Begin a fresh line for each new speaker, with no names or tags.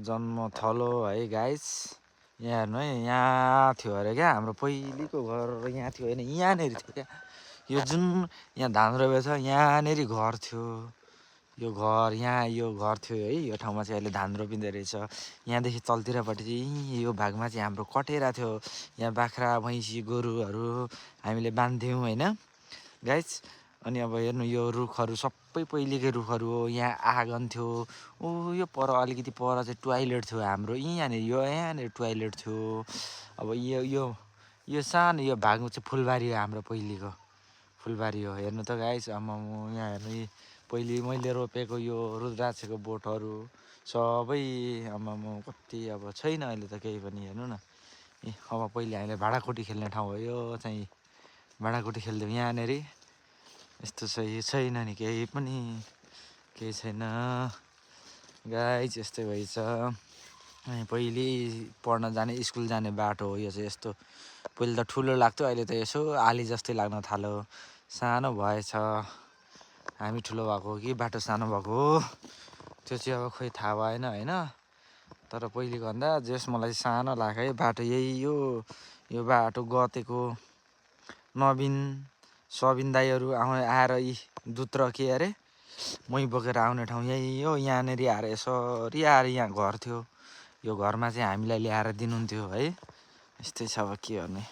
जन्मथलो है गाइस। यहाँ हेर्नु है, यहाँ थियो अरे क्या हाम्रो पहिलेको घर यहाँ थियो होइन, यहाँनिर थियो क्या। यो जुन यहाँ धान रोपेको छ यहाँनिर घर थियो। यो घर यहाँ यो घर थियो है। यो ठाउँमा चाहिँ अहिले धान रोपिँदै रहेछ। यहाँदेखि तलतिरपट्टि चाहिँ यो भागमा चाहिँ हाम्रो कटेरा थियो। यहाँ बाख्रा भैँसी गोरुहरू हामीले बान्थ्यौँ होइन गाइस। अनि अब हेर्नु यो रुखहरू सबै पहिलेकै रुखहरू हो। यहाँ आँगन थियो। ओ यो पर अलिकति पर चाहिँ टोयलेट थियो हाम्रो। यहाँनिर यहाँनिर टोयलेट थियो। अब यो सानो यो भागमा चाहिँ फुलबारी हो हाम्रो पहिलेको फुलबारी हो। हेर्नु त गाइस आम्मामा यहाँ हेर्नु पहिले मैले रोपेको यो रुद्राक्षको बोटहरू सबै आम्मामा कति अब छैन अहिले त केही पनि। हेर्नु न अब पहिले हामीले भाँडाकुटी खेल्ने ठाउँ हो यो चाहिँ। भाँडाकुटी खेल्थ्यौँ यहाँनिर। यस्तो चाहिँ छैन नि केही पनि, केही छैन गाइस। यस्तै भएछ पहिले पढ्न जाने स्कुल जाने बाटो हो यो चाहिँ। यस्तो पहिले त ठुलो लाग्थ्यो, अहिले त यसो आली जस्तै लाग्न थाल्यो। सानो भएछ, हामी ठुलो भएको हो कि बाटो सानो भएको हो त्यो चाहिँ अब खोइ थाहा भएन होइन। तर पहिलेको भन्दा जस मलाई सानो लाग्यो है बाटो। यही यो बाटो गतेको नवीन सबिन दाईहरू आएर यी दुध र के अरे मही बोकेर आउने ठाउँ यही हो। यहाँनिर आएर यसरी आएर यहाँ घर थियो। यो घरमा चाहिँ हामीलाई ल्याएर दिनुहुन्थ्यो है। यस्तै छ अब के गर्ने।